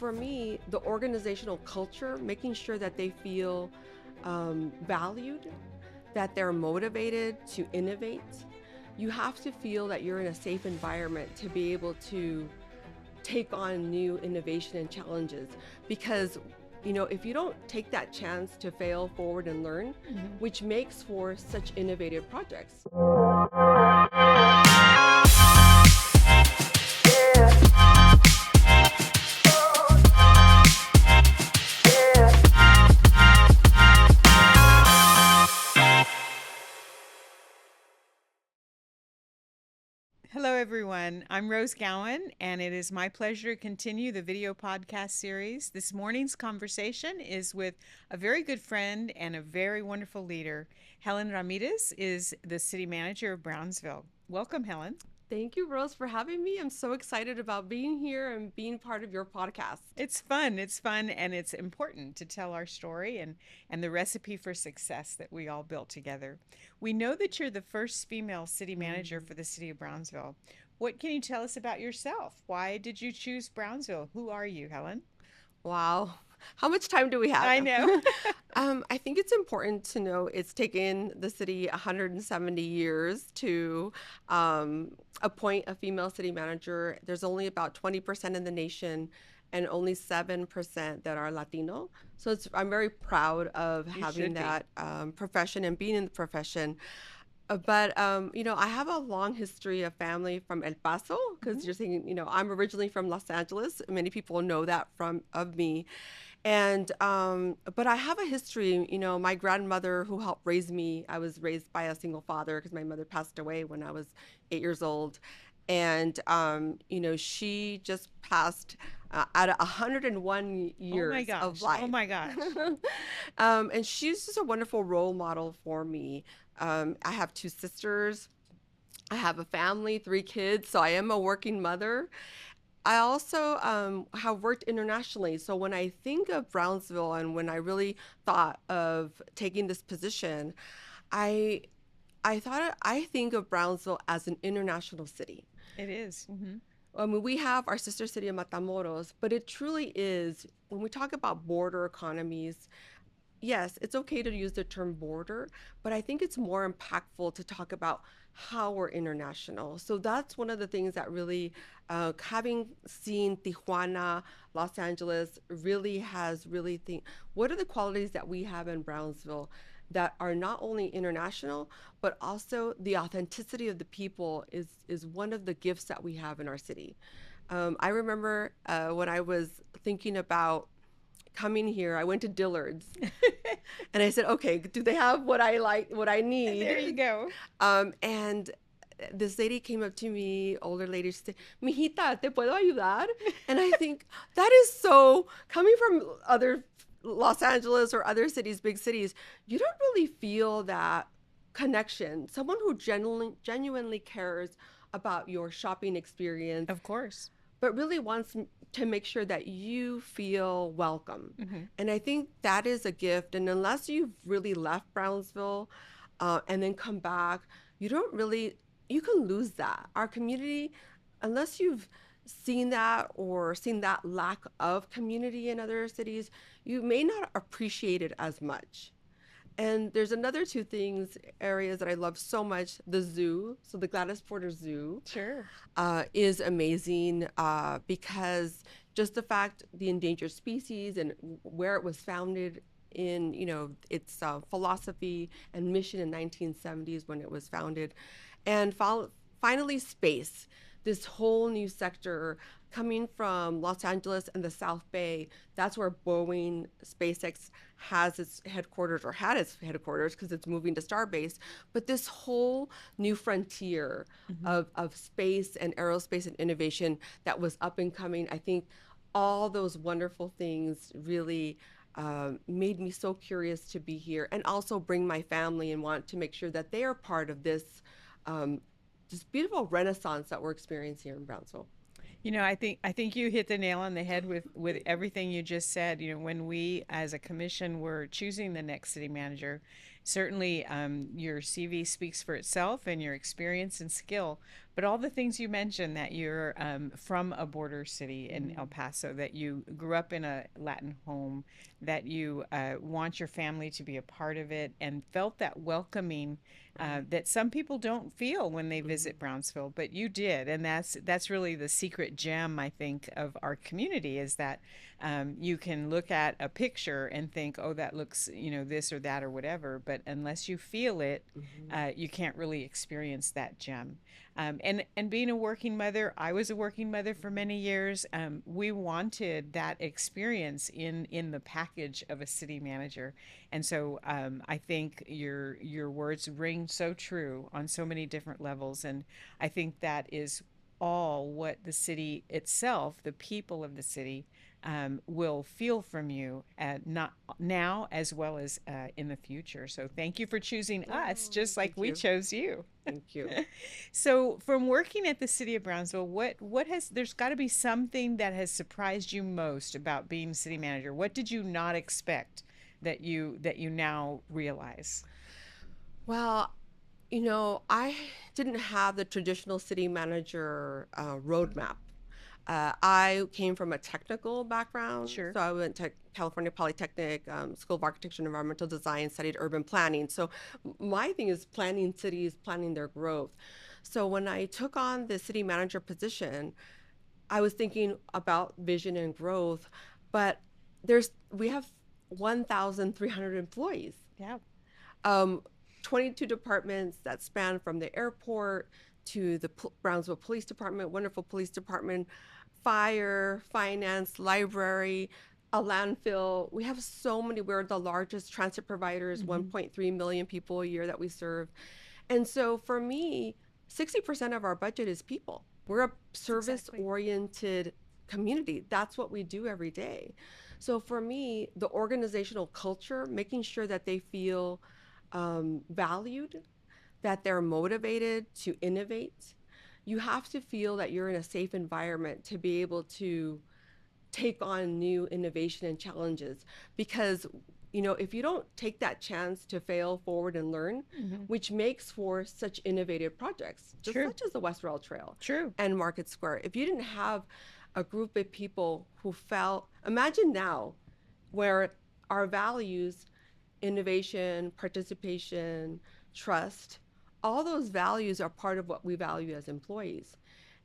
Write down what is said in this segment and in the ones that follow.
For me, the organizational culture, making sure that they feel valued, that they're motivated to innovate. You have to feel that you're in a safe environment to be able to take on new innovation and challenges. Because, if you don't take that chance to fail forward and learn, which makes for such innovative projects. Hello, everyone. I'm Rose Gowen, and it is my pleasure to continue the video podcast series. This morning's conversation is with a very good friend and a very wonderful leader. Helen Ramirez is the city manager of Brownsville. Welcome, Helen. Thank you, Rose, for having me. I'm so excited about being here and being part of your podcast. It's fun, and it's important to tell our story and the recipe for success that we all built together. We know that you're the first female city manager for the city of Brownsville. What can you tell us about yourself? Why did you choose Brownsville? Who are you, Helen? Wow. How much time do we have? I know. I think it's important to know it's taken the city 170 years to appoint a female city manager. There's only about 20% in the nation and only 7% that are Latino. So I'm very proud of having that profession and being in the profession. But I have a long history of family from El Paso because you're saying, I'm originally from Los Angeles. Many people know that of me. And but I have a history, my grandmother who helped raise me, I was raised by a single father because my mother passed away when I was 8 years old. And she just passed at 101 years of life. Oh my gosh. And she's just a wonderful role model for me. I have 2 sisters. I have a family, 3 kids, so I am a working mother. I also have worked internationally. So when I think of Brownsville and when I really thought of taking this position, I I think of Brownsville as an international city. It is. I mean, we have our sister city of Matamoros, but it truly is, when we talk about border economies, yes, it's okay to use the term border, but I think it's more impactful to talk about how we're international. So that's one of the things that really, having seen Tijuana, Los Angeles, really has really think, what are the qualities that we have in Brownsville that are not only international, but also the authenticity of the people is one of the gifts that we have in our city. I remember when I was thinking about coming here, I went to Dillard's and I said, okay, do they have what I like, what I need? There you go. And this lady came up to me, older lady, she said, Mijita, ¿te puedo ayudar? And I think that is so, coming from other Los Angeles or other cities, big cities, you don't really feel that connection. Someone who genuinely cares about your shopping experience. Of course. But really wants to make sure that you feel welcome. Mm-hmm. And I think that is a gift. And unless you've really left Brownsville and then come back, you can lose that. Our community, unless you've seen that or seen that lack of community in other cities, you may not appreciate it as much. And there's another 2 areas that I love so much. The zoo, so the Gladys Porter Zoo, Sure. is amazing because just the fact, the endangered species and where it was founded in, its philosophy and mission in 1970s when it was founded. And finally, space, this whole new sector coming from Los Angeles and the South Bay. That's where Boeing SpaceX has its headquarters, or had its headquarters, because it's moving to Starbase. But this whole new frontier of space and aerospace and innovation that was up and coming, I think all those wonderful things really made me so curious to be here, and also bring my family and want to make sure that they are part of this beautiful renaissance that we're experiencing here in Brownsville. I think you hit the nail on the head with everything you just said. When we as a commission were choosing the next city manager, certainly your CV speaks for itself and your experience and skill. but all the things you mentioned, that you're from a border city in El Mhm. Paso, that you grew up in a Latin home, that you want your family to be a part of it, and felt that welcoming Right. that some people don't feel when they visit Mhm. Brownsville, but you did, and that's really the secret gem, I think, of our community, is that you can look at a picture and think, oh, that looks, this or that or whatever, but unless you feel it, Mhm. you can't really experience that gem. And being a working mother, I was a working mother for many years. We wanted that experience in the package of a city manager, and so I think your words ring so true on so many different levels, and I think that is all what the city itself, the people of the city, will feel from you, not now as well as in the future. So thank you for choosing us, Oh, just like thank we you. chose you. Thank you. So from working at the city of Brownsville, what has there's got to be something that has surprised you most about being city manager? What did you not expect that you now realize? Well, I didn't have the traditional city manager roadmap. I came from a technical background, Sure. so I went to California Polytechnic School of Architecture and Environmental Design, studied urban planning. So my thing is planning cities, planning their growth. So when I took on the city manager position, I was thinking about vision and growth, but we have 1,300 employees, Yeah. um, 22 departments that span from the airport to the Brownsville Police Department, wonderful police department, fire, finance, library, a landfill. We have so many. We're the largest transit providers, Hmm. 1.3 million people a year that we serve. And so for me, 60% of our budget is people. We're a That's service exactly. oriented community. That's what we do every day. So for me, the organizational culture, making sure that they feel valued, that they're motivated to innovate. You have to feel that you're in a safe environment to be able to take on new innovation and challenges, because if you don't take that chance to fail forward and learn, Hmm. which makes for such innovative projects, just True. such as the West Rail Trail True. and Market Square. If you didn't have a group of people who felt, imagine now where our values, innovation, participation, trust, all those values are part of what we value as employees.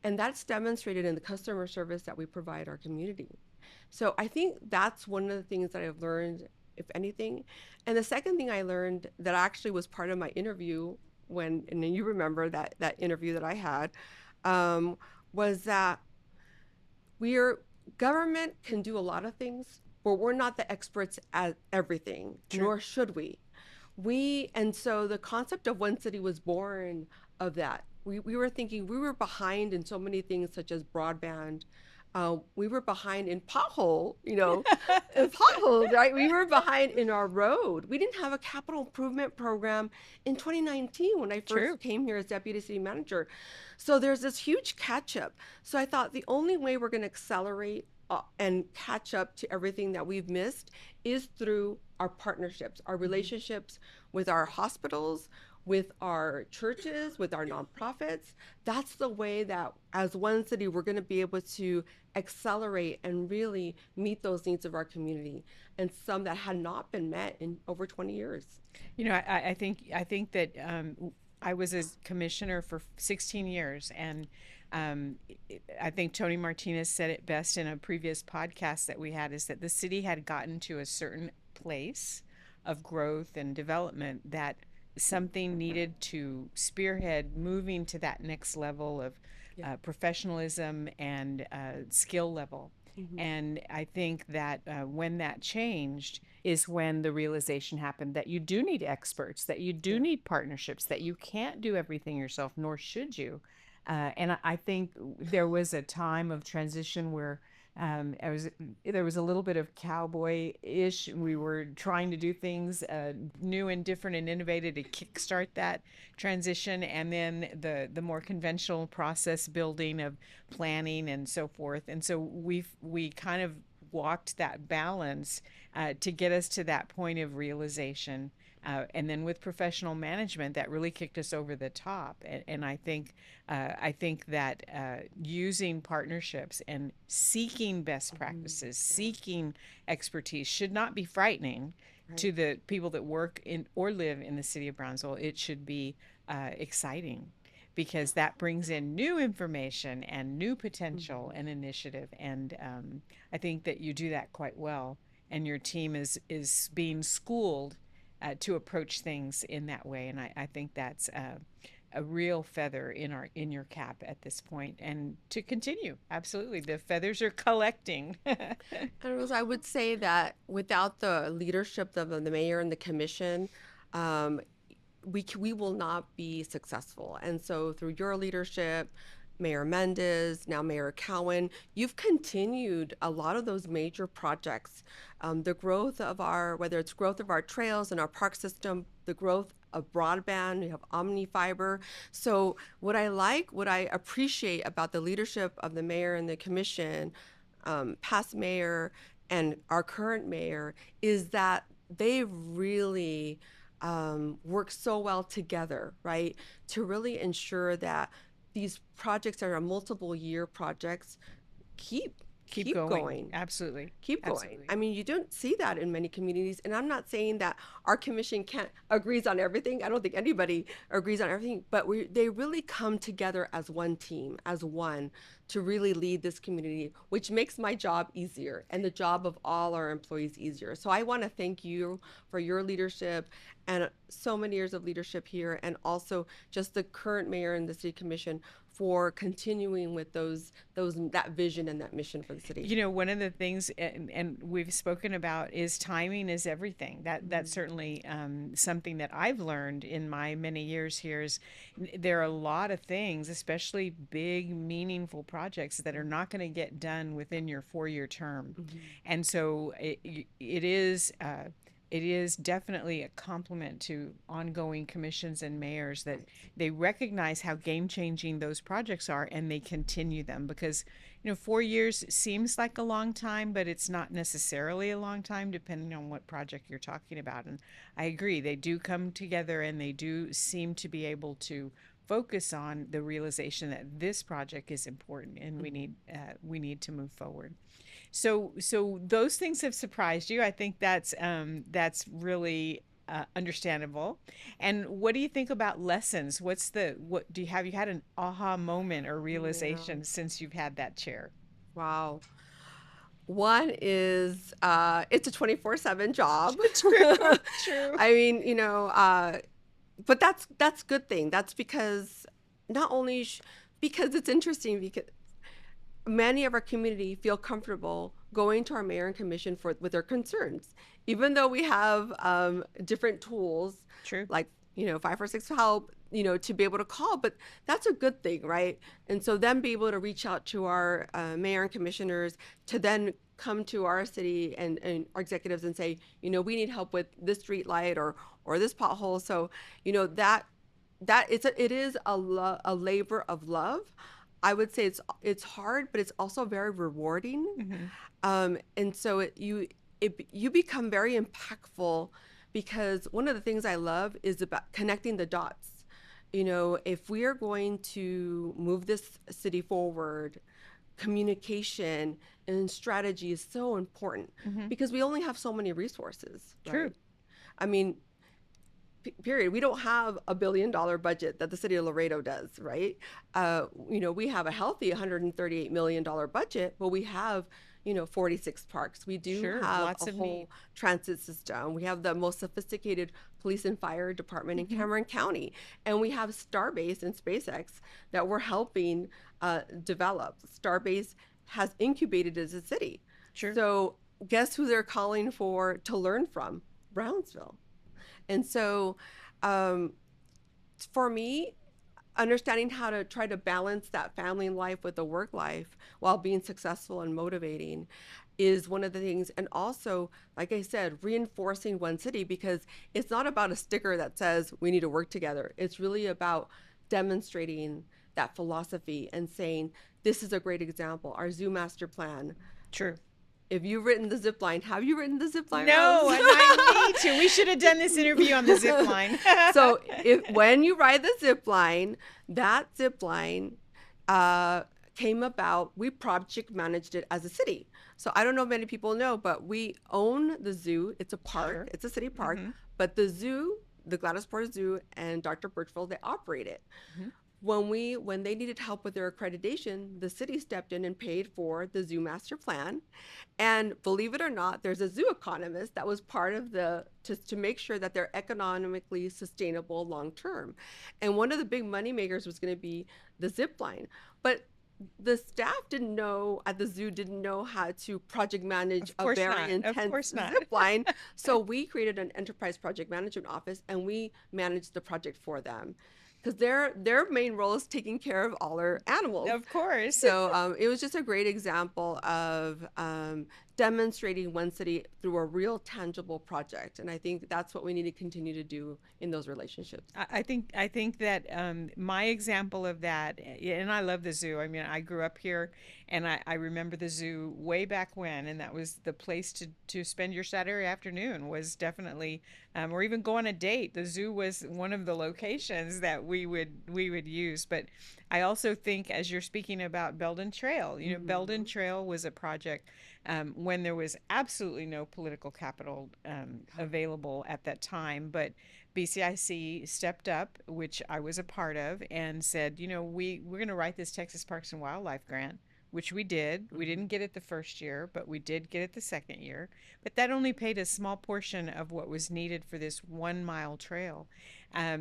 And that's demonstrated in the customer service that we provide our community. So I think that's one of the things that I've learned, if anything. And the second thing I learned that actually was part of my interview, and then you remember that interview that I had, um, was that we're government can do a lot of things, but we're not the experts at everything, True. nor should we. And so the concept of One City was born of that. We were thinking we were behind in so many things such as broadband. We were behind in potholes, right? We were behind in our road. We didn't have a capital improvement program in 2019 when I True. first came here as deputy city manager. So there's this huge catch up. So I thought the only way we're going to accelerate and catch up to everything that we've missed is through our partnerships, our Hmm. relationships with our hospitals, with our churches, with our nonprofits. That's the way that, as one city, we're going to be able to accelerate and really meet those needs of our community, and some that had not been met in over 20 years. I think that I was a commissioner for 16 years, and um, I think Tony Martinez said it best in a previous podcast that we had, is that the city had gotten to a certain place of growth and development that something needed to spearhead moving to that next level of Yeah. professionalism and skill level. Mm-hmm. And I think that when that changed is when the realization happened that you do need experts, that you do Yeah. need partnerships, that you can't do everything yourself, nor should you. And I think there was a time of transition where there was a little bit of cowboy-ish. We were trying to do things new and different and innovative to kickstart that transition, and then the more conventional process building of planning and so forth. And so we kind of walked that balance to get us to that point of realization. and then with professional management, that really kicked us over the top. And I think that using partnerships and seeking best practices, Yeah. seeking expertise should not be frightening Right. to the people that work in or live in the city of Brownsville. It should be exciting because that brings in new information and new potential Mhm. and initiative. And I think that you do that quite well. And your team is being schooled to approach things in that way. And I think that's a real feather in your cap at this point, and to continue. Absolutely, the feathers are collecting. And Rose, I would say that without the leadership of the mayor and the commission, um, we will not be successful. And so through your leadership, Mayor Mendez, now Mayor Cowan, you've continued a lot of those major projects. The growth of our, whether it's growth of our trails and our park system, the growth of broadband, we have Omni Fiber. So what I appreciate about the leadership of the mayor and the commission, past mayor and our current mayor, is that they really work so well together, right? To really ensure that these projects that are multiple year projects keep Keep keep going. going Absolutely. keep going. Absolutely. I mean, you don't see that in many communities, and I'm not saying that our commission can't agrees on everything. I don't think anybody agrees on everything, but they really come together as one team, as one, to really lead this community, which makes my job easier and the job of all our employees easier. So I want to thank you for your leadership and so many years of leadership here, and also just the current mayor and the city commission for continuing with those that vision and that mission for the city. You know, one of the things, and we've spoken about, is timing is everything. That's certainly something that I've learned in my many years here. Is there are a lot of things, especially big, meaningful projects, that are not going to get done within your 4-year term, Mm-hmm. and so it is. It is definitely a compliment to ongoing commissions and mayors that Right. they recognize how game changing those projects are, and they continue them. Because, you know, 4 years seems like a long time, but it's not necessarily a long time depending on what project you're talking about. And I agree, they do come together and they do seem to be able to focus on the realization that this project is important and Mm-hmm. we need to move forward. So those things have surprised you. I think that's really understandable. And what do you think about lessons? What do you have? You had an aha moment or Yeah. realization since you've had that chair? Wow. One is it's a 24/7 job. True, true. I mean, but that's good thing. That's because not only because it's interesting because many of our community feel comfortable going to our mayor and commission for with their concerns, even though we have different tools True. like 546 help, to be able to call. But that's a good thing, right? And so then be able to reach out to our mayor and commissioners to then come to our city and our executives and say, we need help with this street light or this pothole. So it is a labor of love. I would say it's hard, but it's also very rewarding. Hmm. And so you become very impactful because one of the things I love is about connecting the dots. If we are going to move this city forward, communication and strategy is so important Hmm. because we only have so many resources, True. right? I mean, period. We don't have $1 billion budget that the city of Laredo does, right? We have a healthy $138 million budget, but we have 46 parks. We do Sure. have Lots a of need. whole transit system. We have the most sophisticated police and fire department in Hmm. Cameron County, and we have Starbase and SpaceX that we're helping develop. Starbase has incubated as a city, Sure. so guess who they're calling for to learn from? Brownsville. And so, um, for me, understanding how to try to balance that family life with the work life while being successful and motivating is one of the things. And also, like I said, reinforcing one city because it's not about a sticker that says we need to work together. It's really about demonstrating that philosophy and saying, this is a great example. Our zoo master plan, True. If you've written the zip line, have you written the zip line, No, Rose? and I need to. We should have done this interview on the zip line. So if when you ride the zip line, that zip line uh, came about. We project managed it as a city. So I don't know if many people know, but we own the zoo. It's a park. Sure. It's a city park. Mm-hmm. But the zoo, the Gladys Zoo and Dr. Birchville, they operate it. Mm-hmm. When they needed help with their accreditation, the city stepped in and paid for the zoo master plan. And believe it or not, there's a zoo economist that was part of to make sure that they're economically sustainable long term. And one of the big money makers was going to be the zip line. But the staff didn't know at the zoo didn't know how to project manage Of a course very not. Of intense course not. zip line. So we created an enterprise project management office and we managed the project for them because their main role is taking care of all our animals. Of course. So it was just a great example of demonstrating one city through a real tangible project, and I think that's what we need to continue to do in those relationships. I think that my example of that, and I love the zoo. I mean, I grew up here, and I remember the zoo way back when, and that was the place to spend your Saturday afternoon. Was definitely, or even go on a date. The zoo was one of the locations that we would use. But I also think, as you're speaking about Belden Trail, Belden Trail was a project when there was absolutely no political capital available at that time. But BCIC stepped up, which I was a part of, and said, we're going to write this Texas Parks and Wildlife grant, which we did. We didn't get it the first year, but we did get it the second year. But that only paid a small portion of what was needed for this 1 mile trail.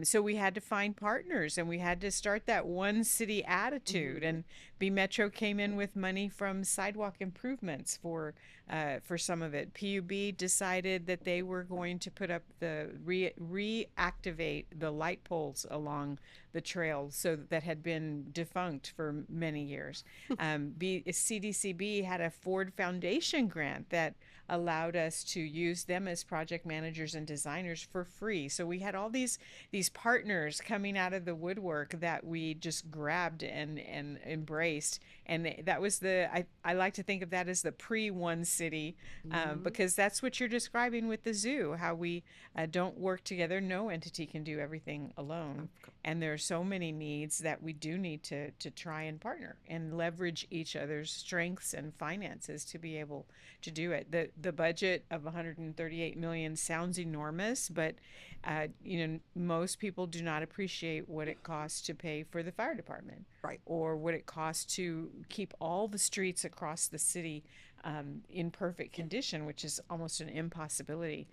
So we had to find partners and we had to start that one city attitude. And B Metro came in with money from sidewalk improvements for some of it. PUB decided that they were going to put up reactivate the light poles along the trail so that had been defunct for many years. CDCB had a Ford Foundation grant that allowed us to use them as project managers and designers for free. So we had all these partners coming out of the woodwork that we just grabbed and embraced. And that was I like to think of that as the pre-one city, because that's what you're describing with the zoo, how we don't work together. No entity can do everything alone. And there are so many needs that we do need to try and partner and leverage each other's strengths and finances to be able to do it. The budget of 138 million sounds enormous, but most people do not appreciate what it costs to pay for the fire department, Right. or what it costs to keep all the streets across the city in perfect condition, which is almost an impossibility.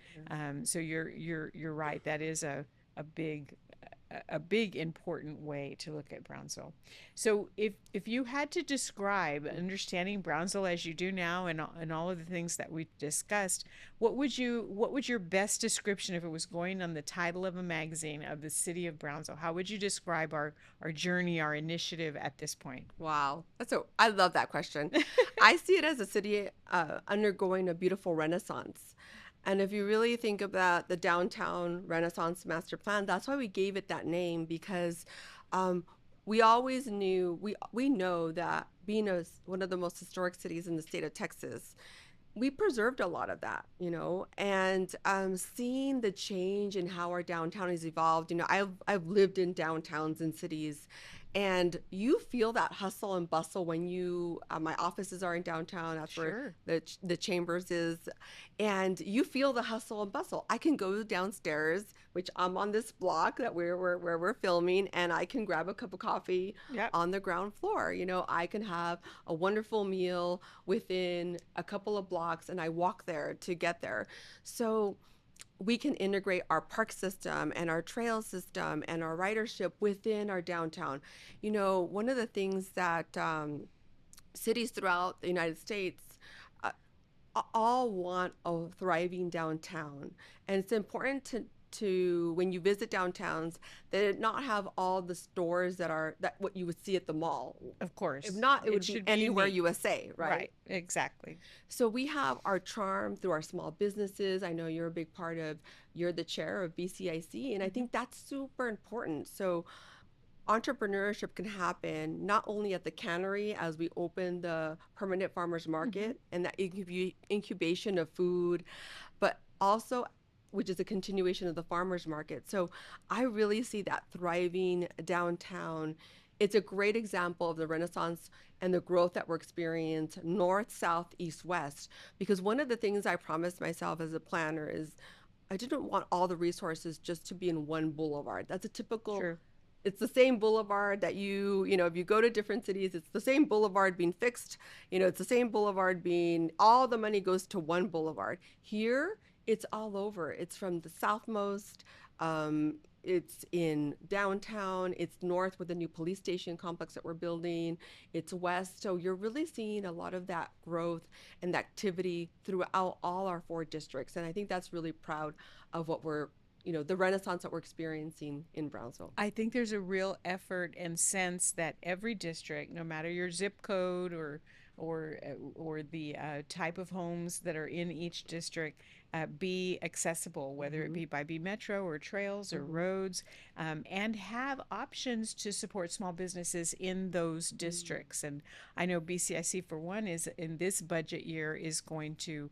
So you're right. That is a big important way to look at Brownsville. So if you had to describe understanding Brownsville as you do now and all of the things that we discussed, what would your best description, if it was going on the title of a magazine, of the city of Brownsville? How would you describe our journey, our initiative at this point? Wow. I love that question. I see it as a city undergoing a beautiful renaissance. And if you really think about the downtown Renaissance master plan, that's why we gave it that name, because we always knew, we know that being one of the most historic cities in the state of Texas, we preserved a lot of that, and seeing the change in how our downtown has evolved. I've lived in downtowns and cities, and you feel that hustle and bustle when my offices are in downtown. That's Sure. where the chambers is, and you feel the hustle and bustle. I can go downstairs, which I'm on this block where we're filming, and I can grab a cup of coffee Yep. on the ground floor. I can have a wonderful meal within a couple of blocks, and I walk there to get there. So we can integrate our park system and our trail system and our ridership within our downtown. One of the things that cities throughout the United States all want a thriving downtown, and it's important to when you visit downtowns that it not have all the stores that what you would see at the mall. Of course. If not, it would be should be anywhere unique. USA, right? Right. Exactly. So we have our charm through our small businesses. I know you're the chair of BCIC, and I think that's super important. So entrepreneurship can happen not only at the cannery as we open the permanent farmers Hmm. market and that incubation of food, but also which is a continuation of the farmers market. So I really see that thriving downtown. It's a great example of the renaissance and the growth that we're experiencing north, south, east, west. Because one of the things I promised myself as a planner is I didn't want all the resources just to be in one boulevard. That's a typical, True. it's the same boulevard that if you go to different cities, it's the same boulevard being fixed. It's the same boulevard being, all the money goes to one boulevard. Here, it's all over. It's from the southmost, it's in downtown, it's north with the new police station complex that we're building, it's west. So you're really seeing a lot of that growth and activity throughout all our four districts. And I think that's really proud of what the renaissance that we're experiencing in Brownsville. I think there's a real effort and sense that every district, no matter your zip code or the type of homes that are in each district, be accessible, whether it Mm-hmm. be by B Metro or trails or Mm-hmm. roads, and have options to support small businesses in those Mm-hmm. districts. And I know BCIC, for one, is in this budget year is going to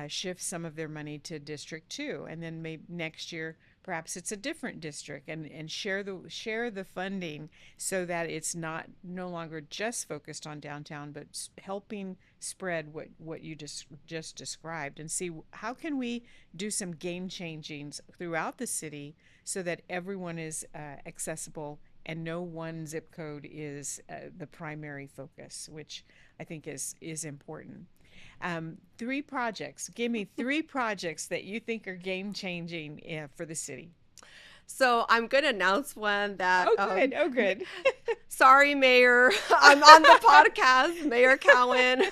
shift some of their money to District 2, and then maybe next year perhaps it's a different district, and share the funding so that it's not no longer just focused on downtown, but helping spread what you just described, and see how can we do some game changings throughout the city so that everyone is accessible and no one zip code is the primary focus, which I think is important. Three projects. Give me three projects that you think are game changing for the city. So I'm going to announce one that, Oh, good. Oh, good. sorry, Mayor, I'm on the podcast, Mayor Cowan.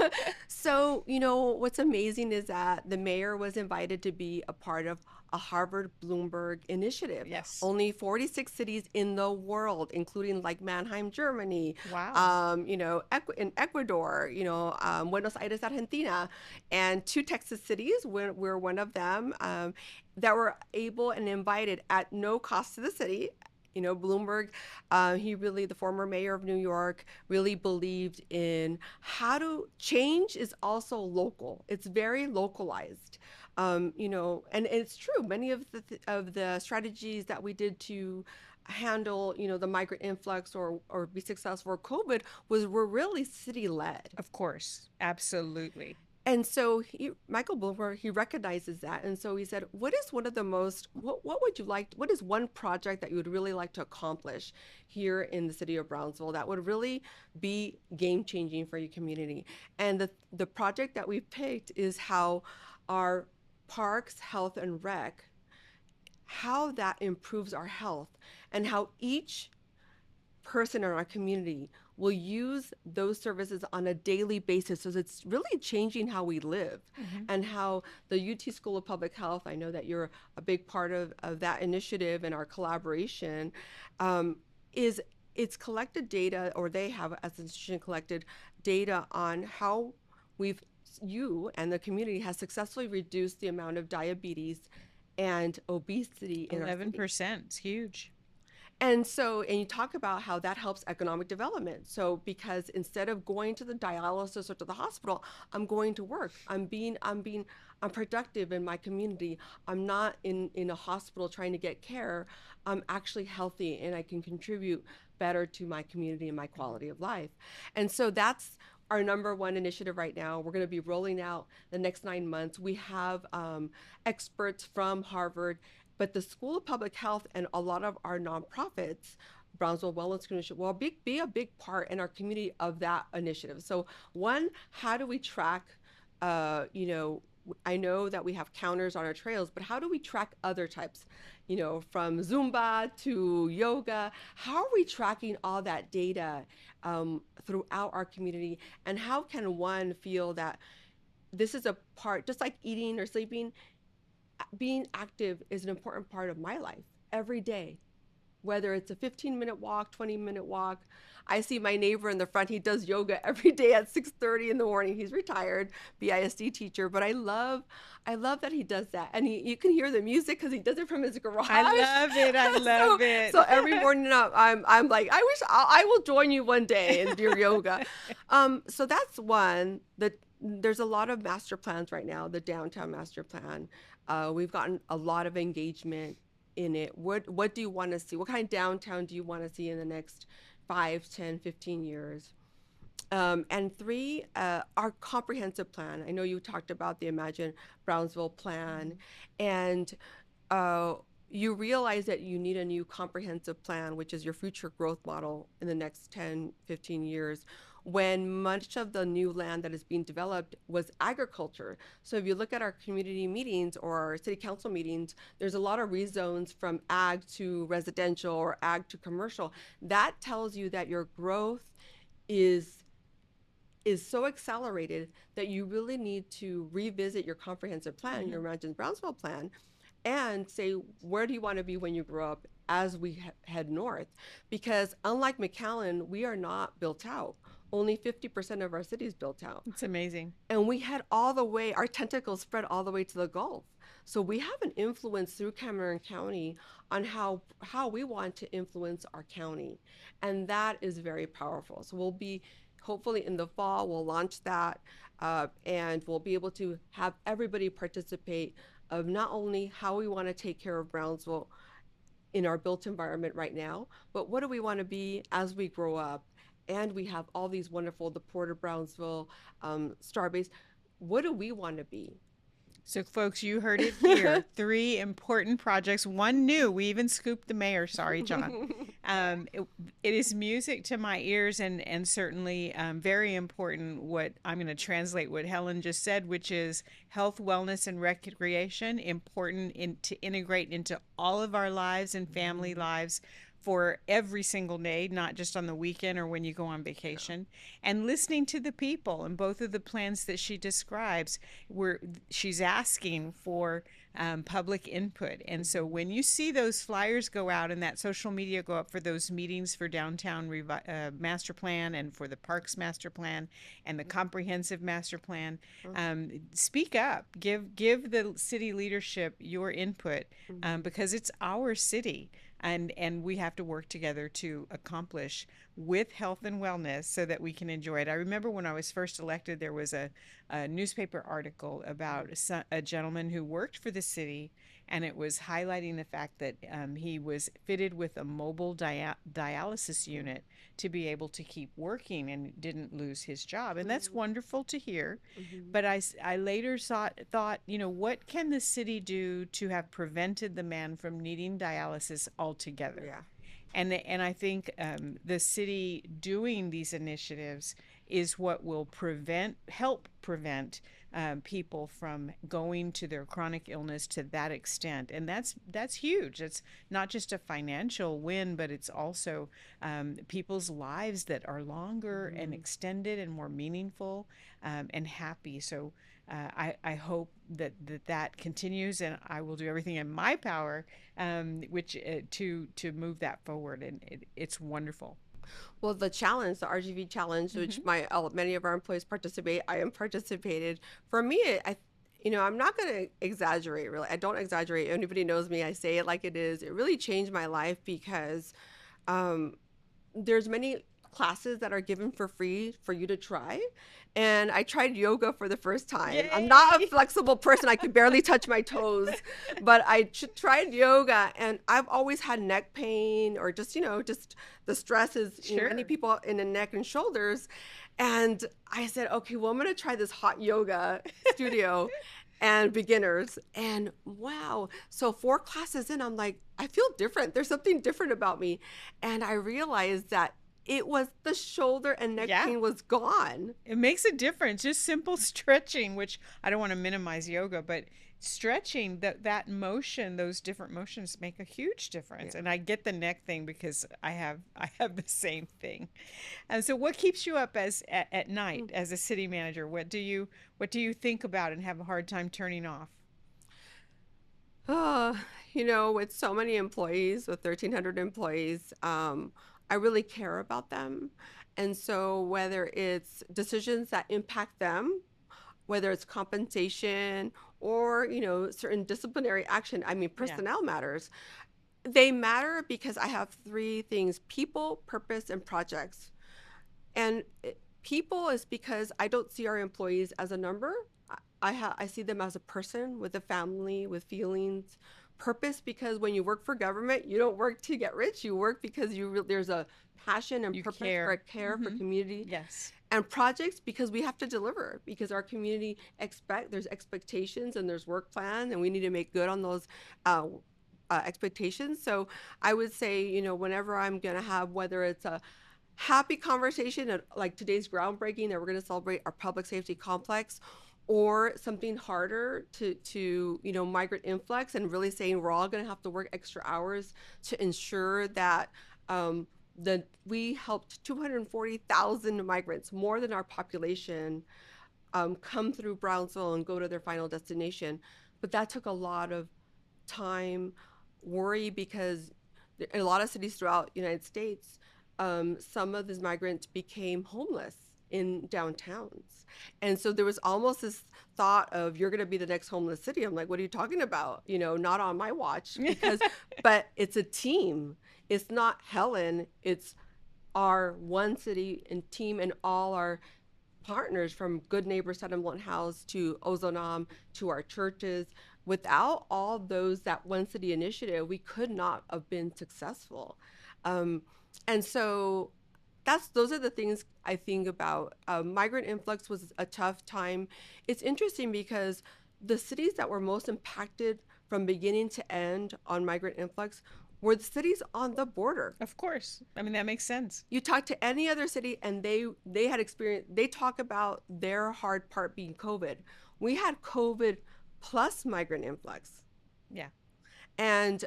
So, what's amazing is that the mayor was invited to be a part of a Harvard Bloomberg initiative. Yes. Only 46 cities in the world, including like Mannheim, Germany, Wow. in Ecuador, Buenos Aires, Argentina, and two Texas cities. We're one of them. That were able and invited at no cost to the city. Bloomberg, the former mayor of New York, really believed in how to change is also local. It's very localized. And it's true. Many of the strategies that we did to handle, the migrant influx or be successful for COVID were really city led. Of course. Absolutely. And so Michael Bloomberg, he recognizes that. And so he said, what is one project that you would really like to accomplish here in the city of Brownsville that would really be game changing for your community? And the project that we picked is how our parks, health, and rec, how that improves our health and how each person in our community will use those services on a daily basis. So it's really changing how we live Hmm. and how the UT School of Public Health, I know that you're a big part of that initiative and our collaboration, is it's collected data, or they have as an institution collected data on how you and the community has successfully reduced the amount of diabetes and obesity in our city. 11%. It's huge. And you talk about how that helps economic development. So because instead of going to the dialysis or to the hospital, I'm going to work. I'm productive in my community. I'm not in a hospital trying to get care. I'm actually healthy and I can contribute better to my community and my quality of life. And so that's our number one initiative right now. We're going to be rolling out the next 9 months. We have experts from Harvard, but the School of Public Health and a lot of our nonprofits, Brownsville Wellness Initiative, will be a big part in our community of that initiative. So, one, how do we track, I know that we have counters on our trails, but how do we track other types, from Zumba to yoga? How are we tracking all that data throughout our community? And how can one feel that this is a part, just like eating or sleeping, being active is an important part of my life every day. whether it's a 15-minute walk, 20-minute walk. I see my neighbor in the front. He does yoga every day at 6:30 in the morning. He's retired BISD teacher, but I love that he does that. And you can hear the music because he does it from his garage. I love it. I love so, it. so every morning I'm like, I wish I will join you one day and do yoga. So that's one. There's a lot of master plans right now, the downtown master plan. We've gotten a lot of engagement in it. What do you want to see? What kind of downtown do you want to see in the next 5, 10, 15 years? And three, our comprehensive plan. I know you talked about the Imagine Brownsville plan, and uh, you realize that you need a new comprehensive plan, which is your future growth model in the next 10, 15 years, when much of the new land that is being developed was agriculture. So if you look at our community meetings or our city council meetings, there's a lot of rezones from ag to residential or ag to commercial. That tells you that your growth is so accelerated that you really need to revisit your comprehensive plan, your Imagine Brownsville plan, and say, where do you want to be when you grow up as we head north? Because unlike McAllen, we are not built out. Only 50% of our city is built out. It's amazing. And we head all the way, our tentacles spread all the way to the Gulf. So we have an influence through Cameron County on how we want to influence our county. And that is very powerful. So we'll be, hopefully in the fall, we'll launch that, and we'll be able to have everybody participate of not only how we want to take care of Brownsville in our built environment right now, but what do we want to be as we grow up? And we have all these wonderful, the Port of Brownsville, Starbase. What do we want to be? So, folks, you heard it here. 3 important projects. One new. We even scooped the mayor. Sorry, John. It is music to my ears, and certainly very important. What I'm going to translate what Helen just said, which is health, wellness, and recreation, important to integrate into all of our lives and family lives for every single day, not just on the weekend or when you go on vacation. And listening to the people and both of the plans that she describes, where she's asking for public input. And so when you see those flyers go out and that social media go up for those meetings for downtown master plan and for the parks master plan and the comprehensive master plan, speak up, give the city leadership your input, because it's our city. And we have to work together to accomplish with health and wellness so that we can enjoy it. I remember when I was first elected, there was a newspaper article about a gentleman who worked for the city, and it was highlighting the fact that he was fitted with a mobile dialysis unit to be able to keep working and didn't lose his job. And that's wonderful to hear. But I later thought, what can the city do to have prevented the man from needing dialysis altogether? Yeah. And I think the city doing these initiatives is what will help prevent people from going to their chronic illness to that extent. And that's huge. It's not just a financial win, but it's also people's lives that are longer and extended and more meaningful and happy. So I hope that continues, and I will do everything in my power, which to move that forward. And it's wonderful. Well, the challenge, the RGV challenge, which many of our employees participate, I am participated. For me, I'm not going to exaggerate, really. I don't exaggerate. Anybody knows me. I say it like it is. It really changed my life because there's many classes that are given for free for you to try. And I tried yoga for the first time. Yay! I'm not a flexible person. I could barely touch my toes, but I tried yoga, and I've always had neck pain or just the stresses, Sure. many people in the neck and shoulders. And I said, okay, well, I'm going to try this hot yoga studio and beginners. And wow. So 4 classes in, I'm like, I feel different. There's something different about me. And I realized that it was the shoulder and neck pain was gone. It makes a difference. Just simple stretching, which I don't want to minimize yoga, but stretching, that motion, those different motions make a huge difference. And I get the neck thing because I have the same thing. And so what keeps you up at night as a city manager? What do you think about and have a hard time turning off? Uh, with so many employees, with 1,300 employees, I really care about them. And so whether it's decisions that impact them, whether it's compensation or, certain disciplinary action, I mean, Yeah. personnel matters. They matter because I have three things: people, purpose, and projects. And people is because I don't see our employees as a number. I see them as a person with a family, with feelings. Purpose, because when you work for government, you don't work to get rich. You work because there's a passion and You purpose or a care. care for community. Yes. And projects, because we have to deliver, because our community there's expectations and there's work plan, and we need to make good on those uh, expectations. So I would say, whenever I'm gonna have, whether it's a happy conversation like today's groundbreaking that we're going to celebrate our public safety complex, or something harder to migrant influx, and really saying we're all going to have to work extra hours to ensure that that we helped 240,000 migrants, more than our population, come through Brownsville and go to their final destination. But that took a lot of time, worry, because in a lot of cities throughout the United States, some of these migrants became homeless in downtowns. And so there was almost this thought of, you're going to be the next homeless city. I'm like, what are you talking about? Not on my watch, because, but it's a team. It's not Helen, it's our one city and team, and all our partners, from Good Neighbor Settlement House to Ozonam to our churches. Without all those, that one city initiative, we could not have been successful. Um, and so those are the things I think about. Migrant influx was a tough time. It's interesting because the cities that were most impacted from beginning to end on migrant influx were the cities on the border. Of course. I mean, that makes sense. You talk to any other city, and they had experience. They talk about their hard part being COVID. We had COVID plus migrant influx. Yeah. And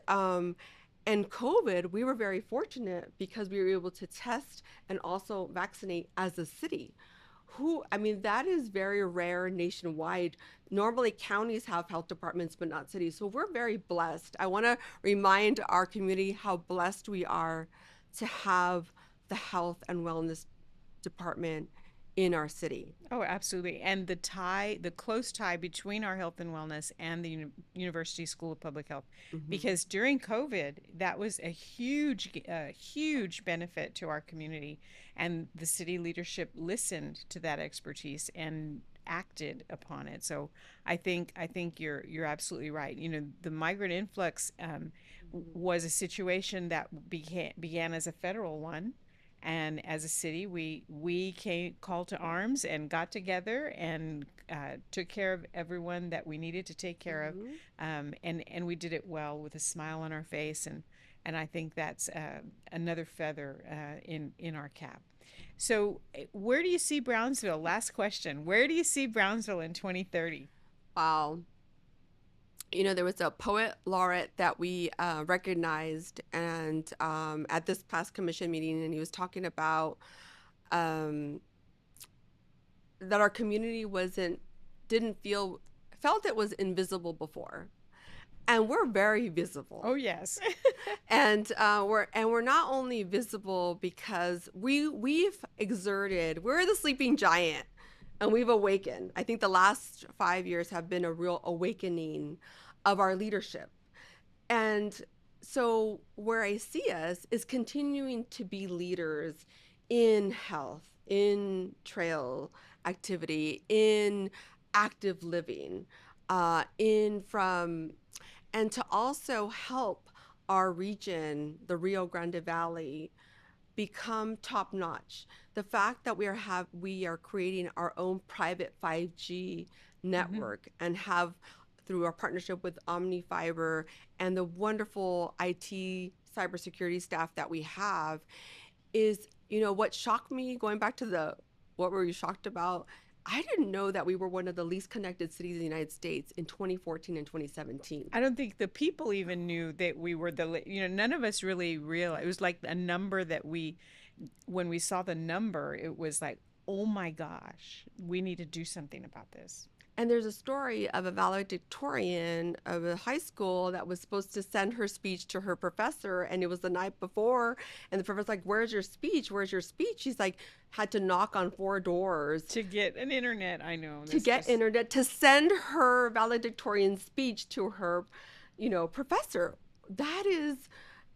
COVID, we were very fortunate because we were able to test and also vaccinate as a city. I mean, that is very rare nationwide. Normally, counties have health departments, but not cities. So we're very blessed. I want to remind our community how blessed we are to have the health and wellness department in our city. Oh, absolutely. And the close tie between our health and wellness and the University School of Public Health, Mm-hmm. because during COVID, that was a huge benefit to our community, and the city leadership listened to that expertise and acted upon it. So I think you're absolutely right. The migrant influx was a situation that began as a federal one, and as a city, we came called to arms and got together and took care of everyone that we needed to take care of, Mm-hmm. and we did it well with a smile on our face, and I think that's another feather in our cap. So, where do you see Brownsville? Last question. Where do you see Brownsville in 2030? Wow. There was a poet laureate that we recognized, and at this past commission meeting, and he was talking about um, that our community didn't felt it was invisible before, and we're very visible. Oh yes. And we're not only visible because we've exerted. We're the sleeping giant, and we've awakened. I think the last 5 years have been a real awakening of our leadership. And so where I see us is continuing to be leaders in health, in trail activity, in active living, in from and to also help our region, the Rio Grande Valley, become top notch. The fact that we are creating our own private 5G Hmm. network, and have, through our partnership with OmniFiber and the wonderful IT cybersecurity staff that we have, is, what shocked me, going back to the what were you shocked about? I didn't know that we were one of the least connected cities in the United States in 2014 and 2017. I don't think the people even knew that we were none of us really realized. It was like a number that when we saw the number, it was like, oh my gosh, we need to do something about this. And there's a story of a valedictorian of a high school that was supposed to send her speech to her professor, and it was the night before. And the professor's like, "Where's your speech? Where's your speech?" She's like, had to knock on 4 doors To get an internet, I know to this get just internet to send her valedictorian speech to her, professor. That is,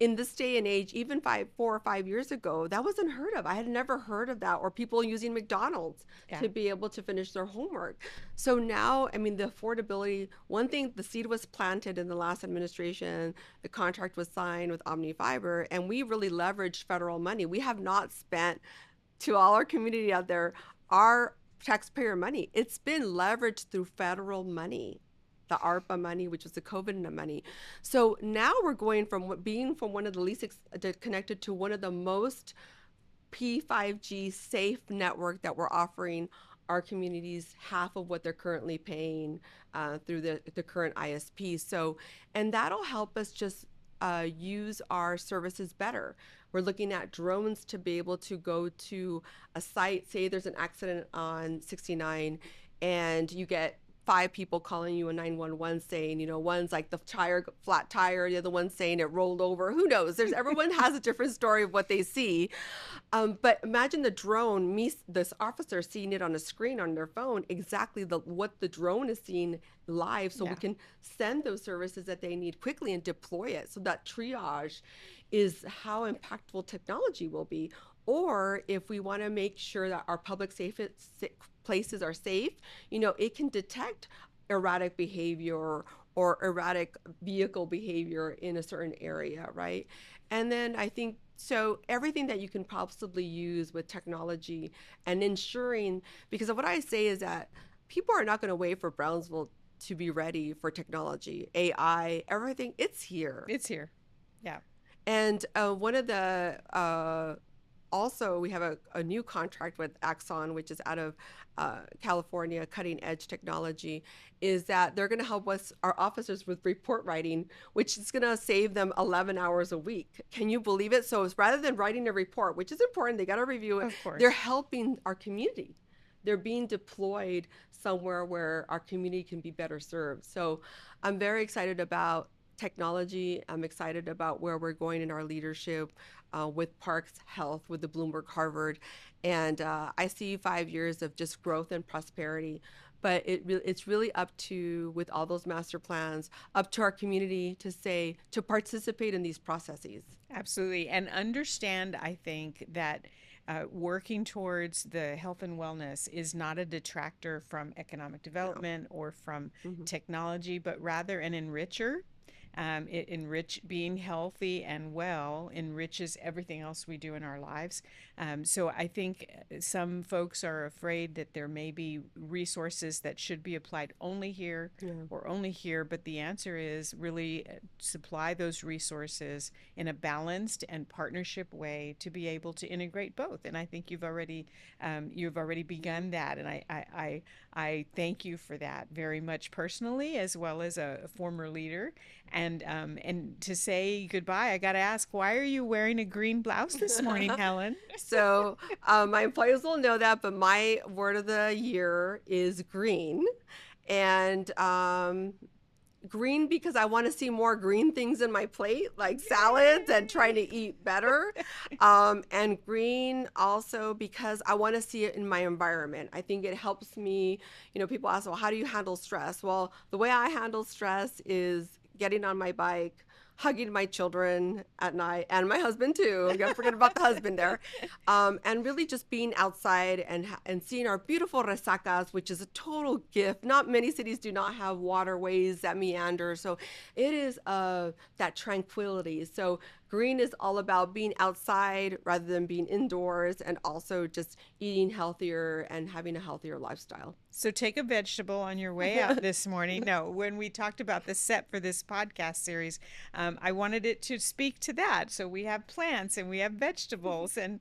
in this day and age, even 4 or 5 years ago, that was unheard of. I had never heard of that, or people using McDonald's yeah. to be able to finish their homework. So now, I mean, the affordability, one thing, the seed was planted in the last administration, the contract was signed with Omni Fiber, and we really leveraged federal money. We have not spent, to all our community out there, our taxpayer money. It's been leveraged through federal money, the ARPA money, which was the COVID money. So now we're going from being from one of the least connected to one of the most P5G safe network that we're offering our communities half of what they're currently paying through the current ISP. So, and that'll help us just use our services better. We're looking at drones to be able to go to a site, say there's an accident on 69, and you get 5 people calling you a 911 saying, one's like the flat tire, the other one's saying it rolled over. Who knows? Everyone has a different story of what they see. But imagine the drone, this officer seeing it on a screen on their phone, exactly what the drone is seeing live, so we can send those services that they need quickly and deploy it. So that triage is how impactful technology will be. Or if we want to make sure that our public places are safe, it can detect erratic behavior or erratic vehicle behavior in a certain area, right? And then I think so everything that you can possibly use with technology and ensuring, because of what I say is that people are not going to wait for Brownsville to be ready for technology, AI, everything. It's here. It's here. Yeah. And one of the also, we have a new contract with Axon, which is out of California, cutting edge technology, is that they're going to help us, our officers, with report writing, which is going to save them 11 hours a week. Can you believe it? So it's, rather than writing a report, which is important, they got to review it, Of course. they're helping our community. They're being deployed somewhere where our community can be better served. So I'm very excited about technology. I'm excited about where we're going in our leadership with Parks Health, with the Bloomberg Harvard. And I see 5 years of just growth and prosperity. But it's really up to, with all those master plans, up to our community to participate in these processes. Absolutely. And understand, I think, that working towards the health and wellness is not a detractor from economic development or from technology, but rather an enricher. Being healthy and well enriches everything else we do in our lives. So I think some folks are afraid that there may be resources that should be applied only here or only here, but the answer is really supply those resources in a balanced and partnership way to be able to integrate both. And I think you've already begun that, and I thank you for that very much personally, as well as a former leader. And to say goodbye, I got to ask, why are you wearing a green blouse this morning, Helen? So my employees will know that, but my word of the year is green. And green because I want to see more green things in my plate, like salads and trying to eat better. And green also because I want to see it in my environment. I think it helps me. People ask, well, how do you handle stress? Well, the way I handle stress is getting on my bike, hugging my children at night, and my husband too. I gotta forget about the husband there. And really just being outside and seeing our beautiful resacas, which is a total gift. Not many cities do not have waterways that meander, so it is that tranquility. So green is all about being outside rather than being indoors, and also just eating healthier and having a healthier lifestyle. So take a vegetable on your way out this morning. No, when we talked about the set for this podcast series, I wanted it to speak to that. So we have plants and we have vegetables, and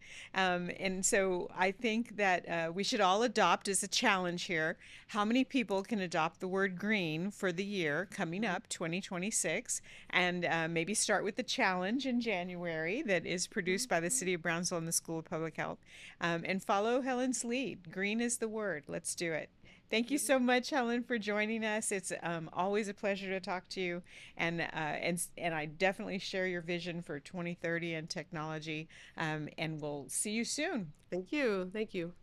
so I think that we should all adopt as a challenge here. How many people can adopt the word green for the year coming up, 2026, and maybe start with the challenge in January that is produced by the City of Brownsville and the School of Public Health, and follow Helen's lead. Green is the word. Let's do it. Thank you so much, Helen, for joining us. It's always a pleasure to talk to you, and I definitely share your vision for 2030 and technology. And we'll see you soon. Thank you. Thank you.